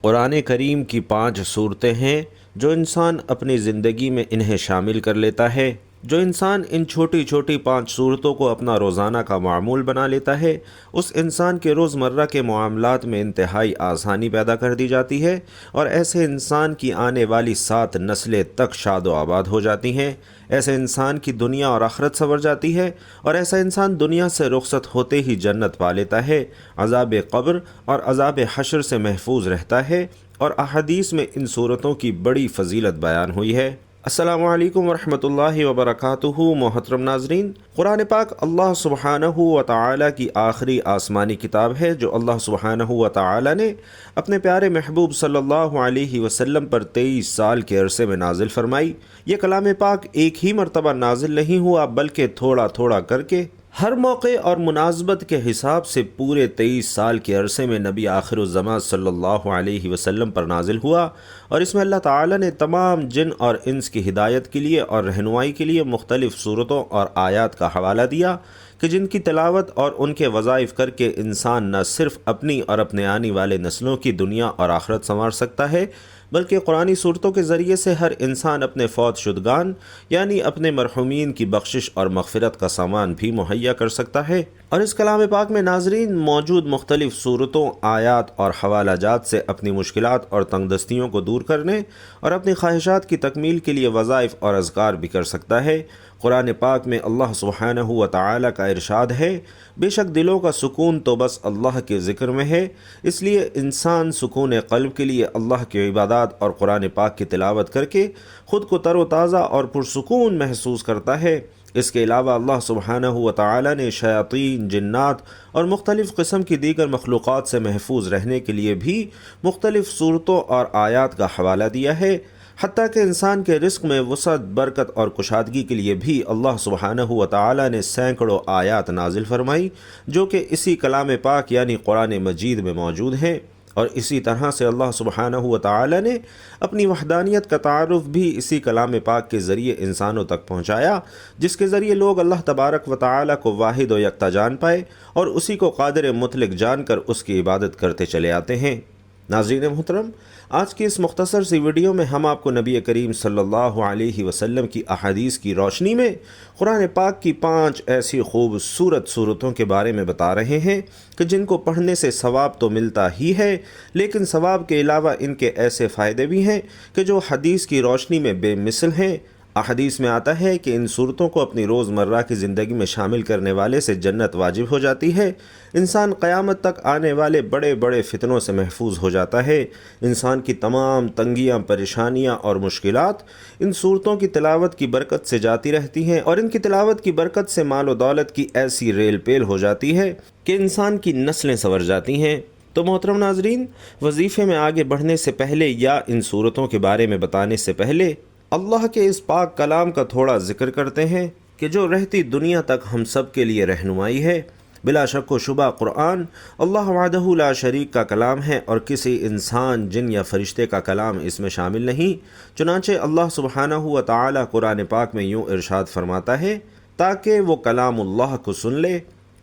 قرآن کریم کی 5 صورتیں ہیں جو انسان اپنی زندگی میں انہیں شامل کر لیتا ہے۔ جو انسان ان چھوٹی چھوٹی 5 صورتوں کو اپنا روزانہ کا معمول بنا لیتا ہے، اس انسان کے روزمرہ کے معاملات میں انتہائی آسانی پیدا کر دی جاتی ہے، اور ایسے انسان کی آنے والی 7 نسلیں تک شاد و آباد ہو جاتی ہیں۔ ایسے انسان کی دنیا اور آخرت سنور جاتی ہے، اور ایسا انسان دنیا سے رخصت ہوتے ہی جنت پا لیتا ہے، عذاب قبر اور عذاب حشر سے محفوظ رہتا ہے، اور احادیث میں ان صورتوں کی بڑی فضیلت بیان ہوئی ہے۔ السلام علیکم ورحمۃ اللہ وبرکاتہ۔ محترم ناظرین، قرآن پاک اللہ سبحانہ و تعالی کی آخری آسمانی کتاب ہے جو اللہ سبحانہ و تعالی نے اپنے پیارے محبوب صلی اللہ علیہ وسلم پر 23 سال کے عرصے میں نازل فرمائی۔ یہ کلام پاک ایک ہی مرتبہ نازل نہیں ہوا، بلکہ تھوڑا تھوڑا کر کے ہر موقع اور مناسبت کے حساب سے پورے 23 سال کے عرصے میں نبی آخر الزمان صلی اللہ علیہ وسلم پر نازل ہوا، اور اس میں اللہ تعالی نے تمام جن اور انس کی ہدایت کے لیے اور رہنمائی کے لیے مختلف صورتوں اور آیات کا حوالہ دیا کہ جن کی تلاوت اور ان کے وظائف کر کے انسان نہ صرف اپنی اور اپنے آنے والے نسلوں کی دنیا اور آخرت سنوار سکتا ہے، بلکہ قرآنی صورتوں کے ذریعے سے ہر انسان اپنے فوت شدگان یعنی اپنے مرحومین کی بخشش اور مغفرت کا سامان بھی مہیا کر سکتا ہے۔ اور اس کلام پاک میں ناظرین موجود مختلف صورتوں، آیات اور حوالہ جات سے اپنی مشکلات اور تنگ دستیوں کو دور کرنے اور اپنی خواہشات کی تکمیل کے لیے وظائف اور اذکار بھی کر سکتا ہے۔ قرآن پاک میں اللہ سبحانہ و تعالی کا ارشاد ہے، بے شک دلوں کا سکون تو بس اللہ کے ذکر میں ہے، اس لیے انسان سکون قلب کے لیے اللہ کی عبادات اور قرآن پاک کی تلاوت کر کے خود کو تر و تازہ اور پرسکون محسوس کرتا ہے۔ اس کے علاوہ اللہ سبحانہ و تعالی نے شیاطین، جنات اور مختلف قسم کی دیگر مخلوقات سے محفوظ رہنے کے لیے بھی مختلف صورتوں اور آیات کا حوالہ دیا ہے۔ حتیٰ کہ انسان کے رزق میں وسعت، برکت اور کشادگی کے لیے بھی اللہ سبحانہ و تعالی نے سینکڑوں آیات نازل فرمائی جو کہ اسی کلام پاک یعنی قرآن مجید میں موجود ہیں۔ اور اسی طرح سے اللہ سبحانہ و تعالی نے اپنی وحدانیت کا تعارف بھی اسی کلام پاک کے ذریعے انسانوں تک پہنچایا، جس کے ذریعے لوگ اللہ تبارک و تعالی کو واحد و یکتا جان پائے اور اسی کو قادر مطلق جان کر اس کی عبادت کرتے چلے آتے ہیں۔ ناظرین محترم، آج کی اس مختصر سی ویڈیو میں ہم آپ کو نبی کریم صلی اللہ علیہ وسلم کی احادیث کی روشنی میں قرآن پاک کی 5 ایسی خوبصورت صورتوں کے بارے میں بتا رہے ہیں کہ جن کو پڑھنے سے ثواب تو ملتا ہی ہے، لیکن ثواب کے علاوہ ان کے ایسے فائدے بھی ہیں کہ جو حدیث کی روشنی میں بے مثل ہیں۔ احادیث میں آتا ہے کہ ان صورتوں کو اپنی روزمرہ کی زندگی میں شامل کرنے والے سے جنت واجب ہو جاتی ہے، انسان قیامت تک آنے والے بڑے بڑے فتنوں سے محفوظ ہو جاتا ہے، انسان کی تمام تنگیاں، پریشانیاں اور مشکلات ان صورتوں کی تلاوت کی برکت سے جاتی رہتی ہیں، اور ان کی تلاوت کی برکت سے مال و دولت کی ایسی ریل پیل ہو جاتی ہے کہ انسان کی نسلیں سنور جاتی ہیں۔ تو محترم ناظرین، وظیفے میں آگے بڑھنے سے پہلے یا ان صورتوں کے بارے میں بتانے سے پہلے اللہ کے اس پاک کلام کا تھوڑا ذکر کرتے ہیں کہ جو رہتی دنیا تک ہم سب کے لیے رہنمائی ہے۔ بلا شک و شبہ قرآن اللہ وحدہ لا شریک کا کلام ہے، اور کسی انسان، جن یا فرشتے کا کلام اس میں شامل نہیں۔ چنانچہ اللہ سبحانہ و تعالی قرآن پاک میں یوں ارشاد فرماتا ہے، تاکہ وہ کلام اللہ کو سن لے۔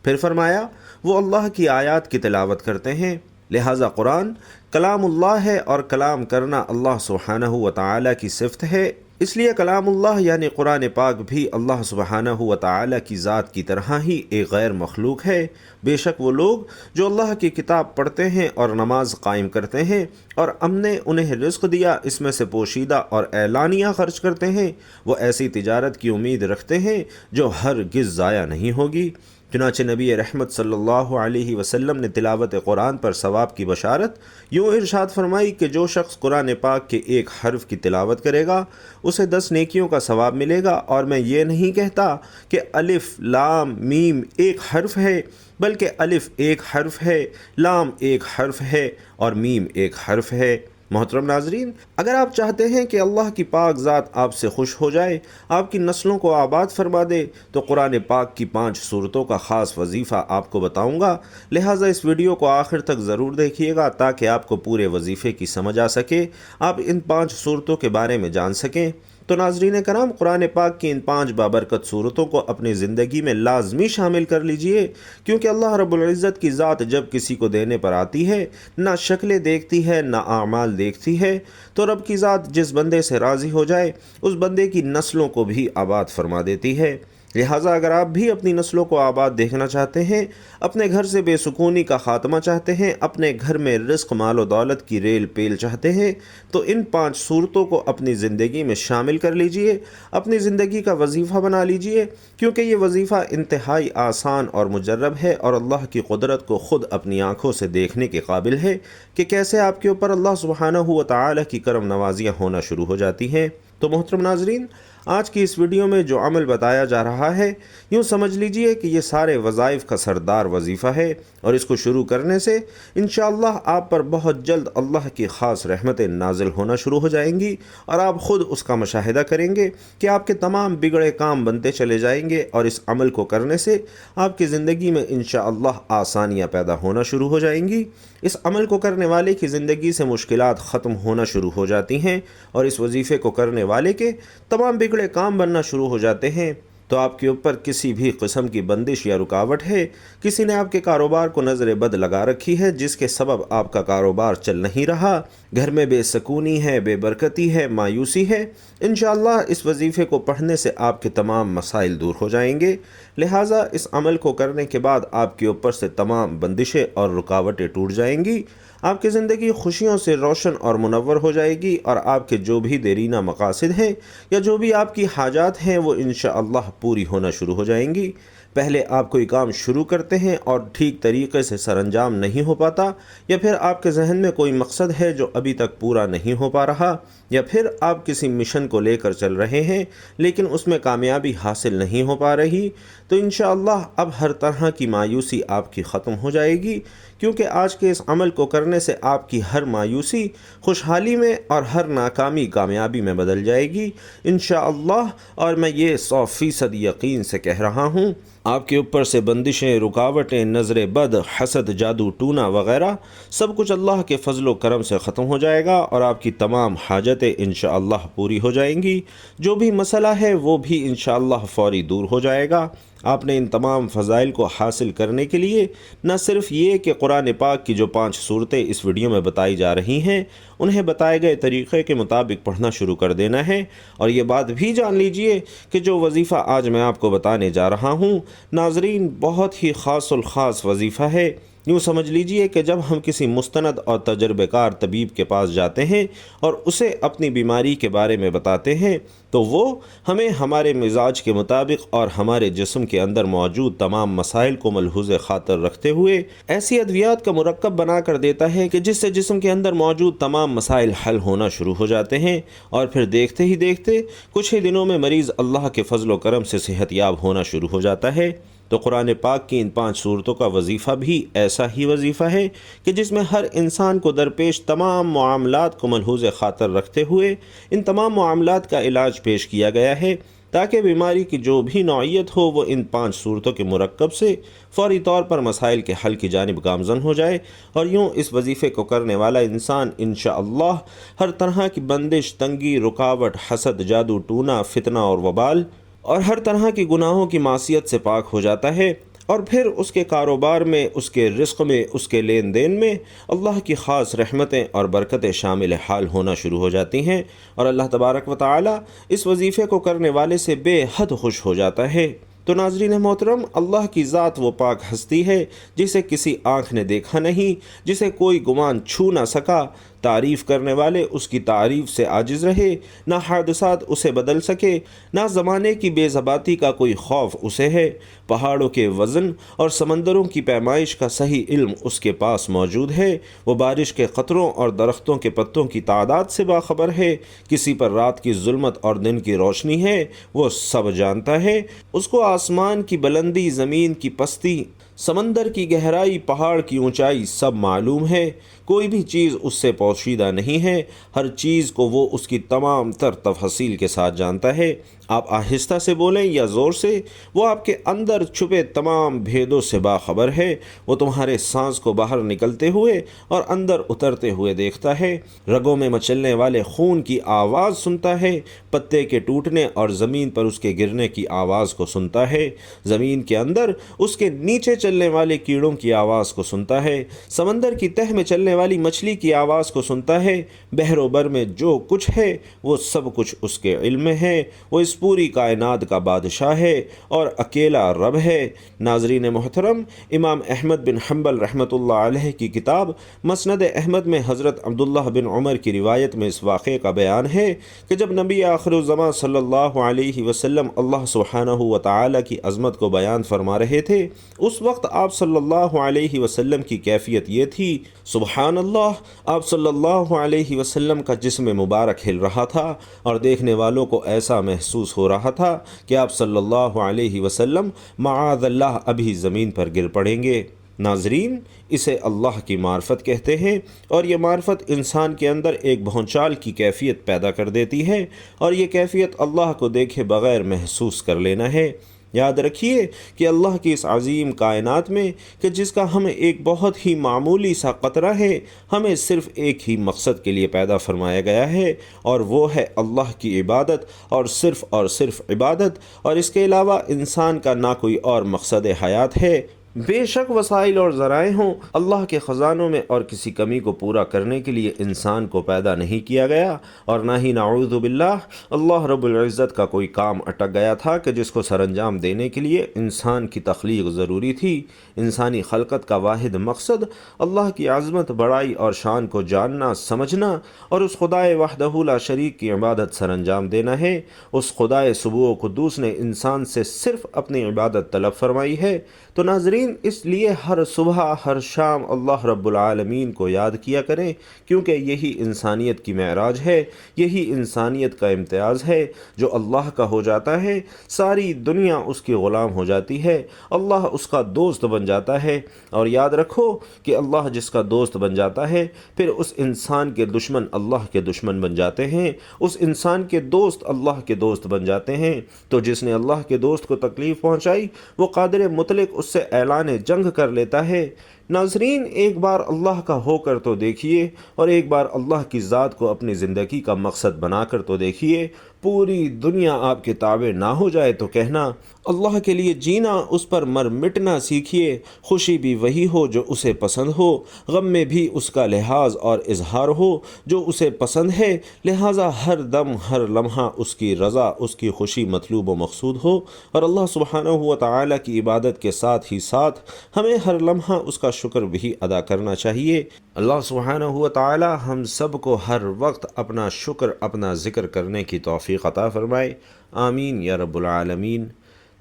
پھر فرمایا وہ اللہ کی آیات کی تلاوت کرتے ہیں، لہٰذا قرآن کلام اللہ ہے، اور کلام کرنا اللہ سبحانہ و تعالی کی صفت ہے، اس لیے کلام اللہ یعنی قرآن پاک بھی اللہ سبحانہ و تعالی کی ذات کی طرح ہی ایک غیر مخلوق ہے۔ بے شک وہ لوگ جو اللہ کی کتاب پڑھتے ہیں اور نماز قائم کرتے ہیں، اور ہم نے انہیں رزق دیا اس میں سے پوشیدہ اور اعلانیہ خرچ کرتے ہیں، وہ ایسی تجارت کی امید رکھتے ہیں جو ہرگز ضائع نہیں ہوگی۔ چنانچہ نبی رحمت صلی اللہ علیہ وسلم نے تلاوت قرآن پر ثواب کی بشارت یوں ارشاد فرمائی کہ جو شخص قرآن پاک کے ایک حرف کی تلاوت کرے گا اسے 10 نیکیوں کا ثواب ملے گا، اور میں یہ نہیں کہتا کہ الف لام میم ایک حرف ہے، بلکہ الف ایک حرف ہے، لام ایک حرف ہے اور میم ایک حرف ہے۔ محترم ناظرین، اگر آپ چاہتے ہیں کہ اللہ کی پاک ذات آپ سے خوش ہو جائے، آپ کی نسلوں کو آباد فرما دے، تو قرآن پاک کی 5 صورتوں کا خاص وظیفہ آپ کو بتاؤں گا، لہٰذا اس ویڈیو کو آخر تک ضرور دیکھیے گا تاکہ آپ کو پورے وظیفے کی سمجھ آ سکے، آپ ان 5 صورتوں کے بارے میں جان سکیں۔ تو ناظرین کرام، قرآن پاک کی ان 5 بابرکت صورتوں کو اپنی زندگی میں لازمی شامل کر لیجئے، کیونکہ اللہ رب العزت کی ذات جب کسی کو دینے پر آتی ہے، نہ شکلیں دیکھتی ہے نہ اعمال دیکھتی ہے، تو رب کی ذات جس بندے سے راضی ہو جائے اس بندے کی نسلوں کو بھی آباد فرما دیتی ہے۔ لہٰذا اگر آپ بھی اپنی نسلوں کو آباد دیکھنا چاہتے ہیں، اپنے گھر سے بے سکونی کا خاتمہ چاہتے ہیں، اپنے گھر میں رزق مال و دولت کی ریل پیل چاہتے ہیں، تو ان 5 صورتوں کو اپنی زندگی میں شامل کر لیجئے، اپنی زندگی کا وظیفہ بنا لیجئے، کیونکہ یہ وظیفہ انتہائی آسان اور مجرب ہے اور اللہ کی قدرت کو خود اپنی آنکھوں سے دیکھنے کے قابل ہے کہ کیسے آپ کے اوپر اللہ سبحانہ و تعالی کی کرم نوازیاں ہونا شروع ہو جاتی ہیں۔ تو محترم ناظرین، آج کی اس ویڈیو میں جو عمل بتایا جا رہا ہے، یوں سمجھ لیجئے کہ یہ سارے وظائف کا سردار وظیفہ ہے، اور اس کو شروع کرنے سے انشاءاللہ آپ پر بہت جلد اللہ کی خاص رحمتیں نازل ہونا شروع ہو جائیں گی، اور آپ خود اس کا مشاہدہ کریں گے کہ آپ کے تمام بگڑے کام بنتے چلے جائیں گے، اور اس عمل کو کرنے سے آپ کی زندگی میں انشاءاللہ آسانیاں پیدا ہونا شروع ہو جائیں گی۔ اس عمل کو کرنے والے کی زندگی سے مشکلات ختم ہونا شروع ہو جاتی ہیں، اور اس وظیفے کو کرنے والے کے تمام بگڑے کام بننا شروع ہو جاتے ہیں۔ تو آپ کے اوپر کسی بھی قسم کی بندش یا رکاوٹ ہے، کسی نے آپ کے کاروبار کو نظر بد لگا رکھی ہے جس کے سبب آپ کا کاروبار چل نہیں رہا، گھر میں بے سکونی ہے، بے برکتی ہے، مایوسی ہے، انشاءاللہ اس وظیفے کو پڑھنے سے آپ کے تمام مسائل دور ہو جائیں گے۔ لہٰذا اس عمل کو کرنے کے بعد آپ کے اوپر سے تمام بندشیں اور رکاوٹیں ٹوٹ جائیں گی، آپ کی زندگی خوشیوں سے روشن اور منور ہو جائے گی، اور آپ کے جو بھی دیرینہ مقاصد ہیں یا جو بھی آپ کی حاجات ہیں وہ انشاءاللہ پوری ہونا شروع ہو جائیں گی۔ پہلے آپ کوئی کام شروع کرتے ہیں اور ٹھیک طریقے سے سر انجام نہیں ہو پاتا، یا پھر آپ کے ذہن میں کوئی مقصد ہے جو ابھی تک پورا نہیں ہو پا رہا، یا پھر آپ کسی مشن کو لے کر چل رہے ہیں لیکن اس میں کامیابی حاصل نہیں ہو پا رہی، تو انشاءاللہ اب ہر طرح کی مایوسی آپ کی ختم ہو جائے گی، کیونکہ آج کے اس عمل کو کرنے سے آپ کی ہر مایوسی خوشحالی میں اور ہر ناکامی کامیابی میں بدل جائے گی انشاءاللہ۔ اور میں یہ 100% یقین سے کہہ رہا ہوں، آپ کے اوپر سے بندشیں، رکاوٹیں، نظر بد، حسد، جادو ٹونا وغیرہ سب کچھ اللہ کے فضل و کرم سے ختم ہو جائے گا، اور آپ کی تمام حاجتیں انشاءاللہ پوری ہو جائیں گی۔ جو بھی مسئلہ ہے وہ بھی انشاءاللہ فوری دور ہو جائے گا۔ آپ نے ان تمام فضائل کو حاصل کرنے کے لیے نہ صرف یہ کہ قرآن پاک کی جو 5 صورتیں اس ویڈیو میں بتائی جا رہی ہیں انہیں بتائے گئے طریقے کے مطابق پڑھنا شروع کر دینا ہے، اور یہ بات بھی جان لیجئے کہ جو وظیفہ آج میں آپ کو بتانے جا رہا ہوں ناظرین بہت ہی خاص الخاص وظیفہ ہے۔ یوں سمجھ لیجئے کہ جب ہم کسی مستند اور تجربہ کار طبیب کے پاس جاتے ہیں اور اسے اپنی بیماری کے بارے میں بتاتے ہیں تو وہ ہمیں ہمارے مزاج کے مطابق اور ہمارے جسم کے اندر موجود تمام مسائل کو ملحوظ خاطر رکھتے ہوئے ایسی ادویات کا مرکب بنا کر دیتا ہے کہ جس سے جسم کے اندر موجود تمام مسائل حل ہونا شروع ہو جاتے ہیں، اور پھر دیکھتے ہی دیکھتے کچھ ہی دنوں میں مریض اللہ کے فضل و کرم سے صحت یاب ہونا شروع ہو جاتا ہے۔ تو قرآن پاک کی ان 5 صورتوں کا وظیفہ بھی ایسا ہی وظیفہ ہے کہ جس میں ہر انسان کو درپیش تمام معاملات کو ملحوظ خاطر رکھتے ہوئے ان تمام معاملات کا علاج پیش کیا گیا ہے، تاکہ بیماری کی جو بھی نوعیت ہو وہ ان 5 صورتوں کے مرکب سے فوری طور پر مسائل کے حل کی جانب گامزن ہو جائے، اور یوں اس وظیفے کو کرنے والا انسان انشاءاللہ ہر طرح کی بندش، تنگی، رکاوٹ، حسد، جادو ٹونا، فتنہ اور وبال اور ہر طرح کی گناہوں کی معصیت سے پاک ہو جاتا ہے، اور پھر اس کے کاروبار میں، اس کے رزق میں، اس کے لین دین میں اللہ کی خاص رحمتیں اور برکتیں شامل حال ہونا شروع ہو جاتی ہیں، اور اللہ تبارک و تعالی اس وظیفے کو کرنے والے سے بے حد خوش ہو جاتا ہے۔ تو ناظرین محترم، اللہ کی ذات وہ پاک ہستی ہے جسے کسی آنکھ نے دیکھا نہیں، جسے کوئی گمان چھو نہ سکا، تعریف کرنے والے اس کی تعریف سے عاجز رہے، نہ حادثات اسے بدل سکے، نہ زمانے کی بے ضباطی کا کوئی خوف اسے ہے، پہاڑوں کے وزن اور سمندروں کی پیمائش کا صحیح علم اس کے پاس موجود ہے، وہ بارش کے قطروں اور درختوں کے پتوں کی تعداد سے باخبر ہے، کسی پر رات کی ظلمت اور دن کی روشنی ہے وہ سب جانتا ہے، اس کو آسمان کی بلندی، زمین کی پستی، سمندر کی گہرائی، پہاڑ کی اونچائی سب معلوم ہے، کوئی بھی چیز اس سے پوشیدہ نہیں ہے، ہر چیز کو وہ اس کی تمام تر تفاصیل کے ساتھ جانتا ہے۔ آپ آہستہ سے بولیں یا زور سے، وہ آپ کے اندر چھپے تمام بھیدوں سے باخبر ہے۔ وہ تمہارے سانس کو باہر نکلتے ہوئے اور اندر اترتے ہوئے دیکھتا ہے، رگوں میں مچلنے والے خون کی آواز سنتا ہے، پتے کے ٹوٹنے اور زمین پر اس کے گرنے کی آواز کو سنتا ہے، زمین کے اندر اس کے نیچے چلنے والے کیڑوں کی آواز کو سنتا ہے، سمندر کی تہ میں چلنے والی مچھلی کی آواز کو سنتا ہے، بحر و بر میں جو کچھ ہے وہ سب کچھ اس کے علم میں ہے۔ وہ اس پوری کائنات کا بادشاہ ہے اور اکیلا رب ہے۔ ناظرین محترم، امام احمد بن حنبل رحمۃ اللہ علیہ کی کتاب مسند احمد میں حضرت عبداللہ بن عمر کی روایت میں اس واقعے کا بیان ہے کہ جب نبی آخر الزمان صلی اللہ علیہ وسلم اللہ سبحانہ و تعالی کی عظمت کو بیان فرما رہے تھے، اس وقت آپ صلی اللہ علیہ وسلم کی کیفیت یہ تھی، سبحان اللہ، آپ صلی اللہ علیہ وسلم کا جسم مبارک ہل رہا تھا اور دیکھنے والوں کو ایسا محسوس ہو رہا تھا کہ آپ صلی اللہ علیہ وسلم معاذ اللہ ابھی زمین پر گر پڑیں گے۔ ناظرین، اسے اللہ کی معرفت کہتے ہیں، اور یہ معرفت انسان کے اندر ایک بھونچال کی کیفیت پیدا کر دیتی ہے، اور یہ کیفیت اللہ کو دیکھے بغیر محسوس کر لینا ہے۔ یاد رکھیے کہ اللہ کی اس عظیم کائنات میں کہ جس کا ہمیں ایک بہت ہی معمولی سا قطرہ ہے، ہمیں صرف ایک ہی مقصد کے لیے پیدا فرمایا گیا ہے، اور وہ ہے اللہ کی عبادت، اور صرف عبادت، اور اس کے علاوہ انسان کا نہ کوئی اور مقصد حیات ہے۔ بے شک وسائل اور ذرائع ہوں، اللہ کے خزانوں میں اور کسی کمی کو پورا کرنے کے لیے انسان کو پیدا نہیں کیا گیا، اور نہ ہی نعوذ باللہ اللہ رب العزت کا کوئی کام اٹک گیا تھا کہ جس کو سر انجام دینے کے لیے انسان کی تخلیق ضروری تھی۔ انسانی خلقت کا واحد مقصد اللہ کی عظمت، بڑائی اور شان کو جاننا، سمجھنا، اور اس خدائے وحدہ لا شریک کی عبادت سر انجام دینا ہے۔ اس خدائے سبوع و قدوس نے انسان سے صرف اپنی عبادت طلب فرمائی ہے۔ تو ناظرین، اس لیے ہر صبح ہر شام اللہ رب العالمین کو یاد کیا کریں، کیونکہ یہی انسانیت کی معراج ہے، یہی انسانیت کا امتیاز ہے۔ جو اللہ کا ہو جاتا ہے، ساری دنیا اس کی غلام ہو جاتی ہے، اللہ اس کا دوست بن جاتا ہے۔ اور یاد رکھو کہ اللہ جس کا دوست بن جاتا ہے، پھر اس انسان کے دشمن اللہ کے دشمن بن جاتے ہیں، اس انسان کے دوست اللہ کے دوست بن جاتے ہیں۔ تو جس نے اللہ کے دوست کو تکلیف پہنچائی، وہ قادر مطلق اس سے اعلان جنگ کر لیتا ہے۔ ناظرین، ایک بار اللہ کا ہو کر تو دیکھیے، اور ایک بار اللہ کی ذات کو اپنی زندگی کا مقصد بنا کر تو دیکھیے۔ پوری دنیا آپ کے تابع نہ ہو جائے تو کہنا، اللہ کے لیے جینا، اس پر مر مٹنا سیکھیے۔ خوشی بھی وہی ہو جو اسے پسند ہو، غم میں بھی اس کا لحاظ اور اظہار ہو جو اسے پسند ہے، لہٰذا ہر دم ہر لمحہ اس کی رضا، اس کی خوشی مطلوب و مقصود ہو، اور اللہ سبحانہ و تعالی کی عبادت کے ساتھ ہی ساتھ ہمیں ہر لمحہ اس کا شکر بھی ادا کرنا چاہیے۔ اللہ سبحانہ و تعالی ہم سب کو ہر وقت اپنا شکر، اپنا ذکر کرنے کی توفیق عطا فرمائے، آمین یا رب العالمین۔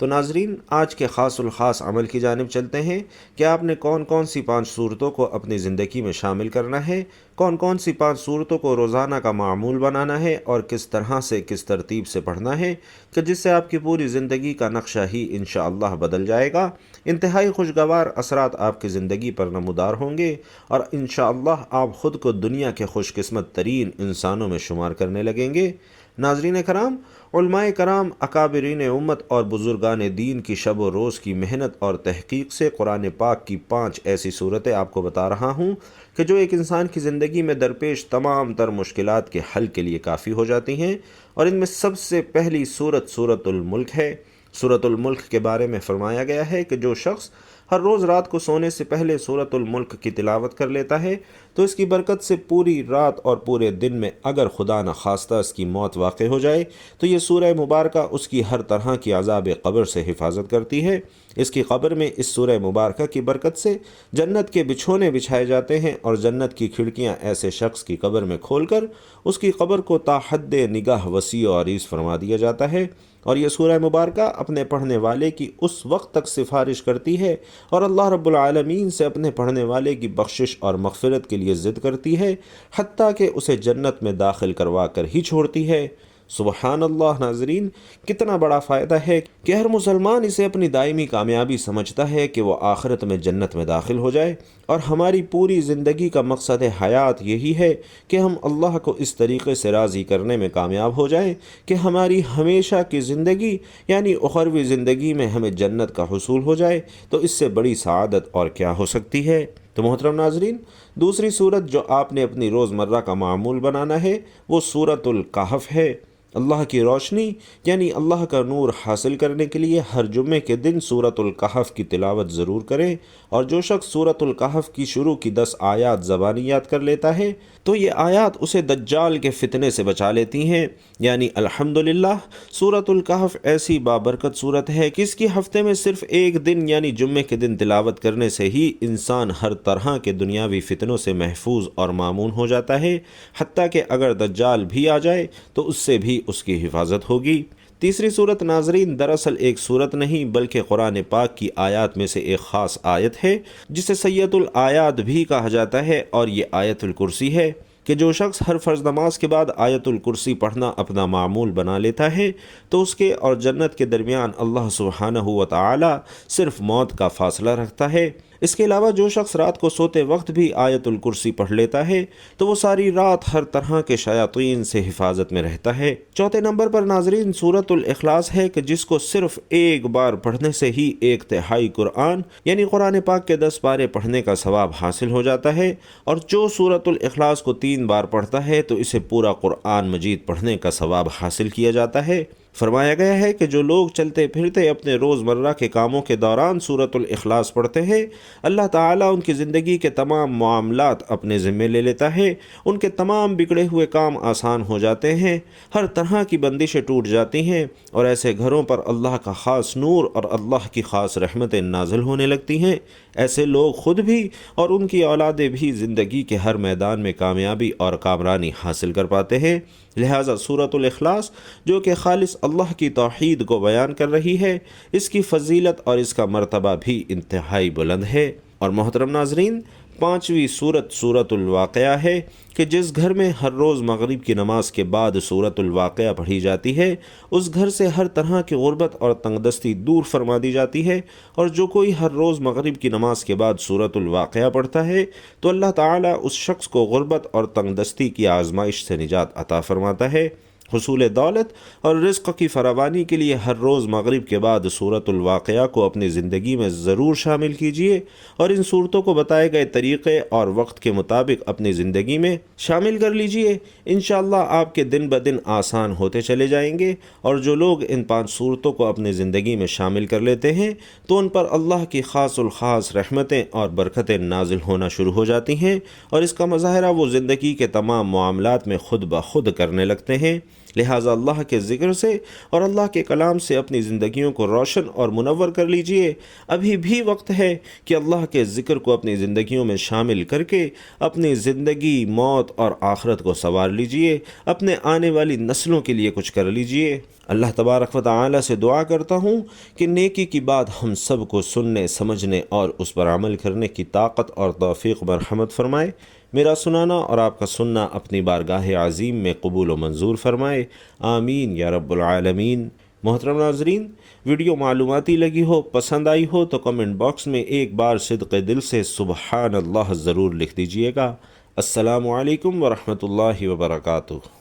تو ناظرین، آج کے خاص الخاص عمل کی جانب چلتے ہیں کہ آپ نے کون کون سی 5 صورتوں کو اپنی زندگی میں شامل کرنا ہے، کون کون سی 5 صورتوں کو روزانہ کا معمول بنانا ہے، اور کس طرح سے، کس ترتیب سے پڑھنا ہے کہ جس سے آپ کی پوری زندگی کا نقشہ ہی انشاءاللہ بدل جائے گا۔ انتہائی خوشگوار اثرات آپ کی زندگی پر نمودار ہوں گے، اور انشاءاللہ آپ خود کو دنیا کے خوش قسمت ترین انسانوں میں شمار کرنے لگیں گے۔ ناظرین کرام، علماء کرام، اکابرین امت اور بزرگان دین کی شب و روز کی محنت اور تحقیق سے قرآن پاک کی 5 ایسی صورتیں آپ کو بتا رہا ہوں کہ جو ایک انسان کی زندگی میں درپیش تمام تر مشکلات کے حل کے لیے کافی ہو جاتی ہیں۔ اور ان میں سب سے پہلی صورت سورۃ الملک ہے۔ سورۃ الملک کے بارے میں فرمایا گیا ہے کہ جو شخص ہر روز رات کو سونے سے پہلے سورۃ الملک کی تلاوت کر لیتا ہے تو اس کی برکت سے پوری رات اور پورے دن میں اگر خدا نخواستہ اس کی موت واقع ہو جائے تو یہ سورہ مبارکہ اس کی ہر طرح کی عذاب قبر سے حفاظت کرتی ہے۔ اس کی قبر میں اس سورہ مبارکہ کی برکت سے جنت کے بچھونے بچھائے جاتے ہیں، اور جنت کی کھڑکیاں ایسے شخص کی قبر میں کھول کر اس کی قبر کو تا حد نگاہ وسیع و عریض فرما دیا جاتا ہے۔ اور یہ سورہ مبارکہ اپنے پڑھنے والے کی اس وقت تک سفارش کرتی ہے اور اللہ رب العالمین سے اپنے پڑھنے والے کی بخشش اور مغفرت کے لیے ضد کرتی ہے، حتیٰ کہ اسے جنت میں داخل کروا کر ہی چھوڑتی ہے۔ سبحان اللہ ناظرین، کتنا بڑا فائدہ ہے کہ ہر مسلمان اسے اپنی دائمی کامیابی سمجھتا ہے کہ وہ آخرت میں جنت میں داخل ہو جائے، اور ہماری پوری زندگی کا مقصد حیات یہی ہے کہ ہم اللہ کو اس طریقے سے راضی کرنے میں کامیاب ہو جائیں کہ ہماری ہمیشہ کی زندگی یعنی اخروی زندگی میں ہمیں جنت کا حصول ہو جائے۔ تو اس سے بڑی سعادت اور کیا ہو سکتی ہے؟ تو محترم ناظرین، دوسری صورت جو آپ نے اپنی روزمرہ کا معمول بنانا ہے وہ سورۃ الکہف ہے۔ اللہ کی روشنی یعنی اللہ کا نور حاصل کرنے کے لیے ہر جمعے کے دن سورۃ الکہف کی تلاوت ضرور کریں، اور جو شخص سورۃ الکہف کی شروع کی 10 آیات زبانی یاد کر لیتا ہے تو یہ آیات اسے دجال کے فتنے سے بچا لیتی ہیں۔ یعنی الحمدللہ سورۃ الکہف ایسی بابرکت صورت ہے کہ اس کی ہفتے میں صرف ایک دن یعنی جمعے کے دن تلاوت کرنے سے ہی انسان ہر طرح کے دنیاوی فتنوں سے محفوظ اور مامون ہو جاتا ہے، حتیٰ کہ اگر دجال بھی آ جائے تو اس سے بھی اس کی حفاظت ہوگی۔ تیسری صورت ناظرین دراصل ایک صورت نہیں بلکہ قرآن پاک کی آیات میں سے ایک خاص آیت ہے جسے سید الآیات بھی کہا جاتا ہے، اور یہ آیت الکرسی ہے کہ جو شخص ہر فرض نماز کے بعد آیت الکرسی پڑھنا اپنا معمول بنا لیتا ہے تو اس کے اور جنت کے درمیان اللہ سبحانہ و تعالی صرف موت کا فاصلہ رکھتا ہے۔ اس کے علاوہ جو شخص رات کو سوتے وقت بھی آیت الکرسی پڑھ لیتا ہے تو وہ ساری رات ہر طرح کے شیاطین سے حفاظت میں رہتا ہے۔ چوتھے نمبر پر ناظرین سورۃ الاخلاص ہے کہ جس کو صرف ایک بار پڑھنے سے ہی 1/3 قرآن یعنی قرآن پاک کے 10 پارے پڑھنے کا ثواب حاصل ہو جاتا ہے، اور جو سورۃ الاخلاص کو 3 بار پڑھتا ہے تو اسے پورا قرآن مجید پڑھنے کا ثواب حاصل کیا جاتا ہے۔ فرمایا گیا ہے کہ جو لوگ چلتے پھرتے اپنے روزمرہ کے کاموں کے دوران سورۃ الاخلاص پڑھتے ہیں، اللہ تعالیٰ ان کی زندگی کے تمام معاملات اپنے ذمے لے لیتا ہے، ان کے تمام بگڑے ہوئے کام آسان ہو جاتے ہیں، ہر طرح کی بندشیں ٹوٹ جاتی ہیں، اور ایسے گھروں پر اللہ کا خاص نور اور اللہ کی خاص رحمتیں نازل ہونے لگتی ہیں۔ ایسے لوگ خود بھی اور ان کی اولادیں بھی زندگی کے ہر میدان میں کامیابی اور کامرانی حاصل کر پاتے ہیں۔ لہٰذا سورۃ الاخلاص جو کہ خالص اللہ کی توحید کو بیان کر رہی ہے، اس کی فضیلت اور اس کا مرتبہ بھی انتہائی بلند ہے۔ اور محترم ناظرین، 5ویں صورت سورۃ الواقعہ ہے کہ جس گھر میں ہر روز مغرب کی نماز کے بعد سورۃ الواقعہ پڑھی جاتی ہے اس گھر سے ہر طرح کی غربت اور تنگ دستی دور فرما دی جاتی ہے، اور جو کوئی ہر روز مغرب کی نماز کے بعد سورۃ الواقعہ پڑھتا ہے تو اللہ تعالیٰ اس شخص کو غربت اور تنگ دستی کی آزمائش سے نجات عطا فرماتا ہے۔ حصول دولت اور رزق کی فراوانی کے لیے ہر روز مغرب کے بعد سورۃ الواقعہ کو اپنی زندگی میں ضرور شامل کیجیے، اور ان صورتوں کو بتائے گئے طریقے اور وقت کے مطابق اپنی زندگی میں شامل کر لیجیے۔ انشاءاللہ آپ کے دن بدن آسان ہوتے چلے جائیں گے، اور جو لوگ ان 5 صورتوں کو اپنی زندگی میں شامل کر لیتے ہیں تو ان پر اللہ کی خاص الخاص رحمتیں اور برکتیں نازل ہونا شروع ہو جاتی ہیں، اور اس کا مظاہرہ وہ زندگی کے تمام معاملات میں خود بخود کرنے لگتے ہیں۔ لہٰذا اللہ کے ذکر سے اور اللہ کے کلام سے اپنی زندگیوں کو روشن اور منور کر لیجئے۔ ابھی بھی وقت ہے کہ اللہ کے ذکر کو اپنی زندگیوں میں شامل کر کے اپنی زندگی، موت اور آخرت کو سنوار لیجئے، اپنے آنے والی نسلوں کے لیے کچھ کر لیجئے۔ اللہ تبارک و تعالی سے دعا کرتا ہوں کہ نیکی کی بات ہم سب کو سننے، سمجھنے اور اس پر عمل کرنے کی طاقت اور توفیق مرحمت فرمائے۔ میرا سنانا اور آپ کا سننا اپنی بارگاہ عظیم میں قبول و منظور فرمائے، آمین یا رب العالمین۔ محترم ناظرین، ویڈیو معلوماتی لگی ہو، پسند آئی ہو تو کمنٹ باکس میں ایک بار صدق دل سے سبحان اللہ ضرور لکھ دیجئے گا۔ السلام علیکم ورحمۃ اللہ وبرکاتہ۔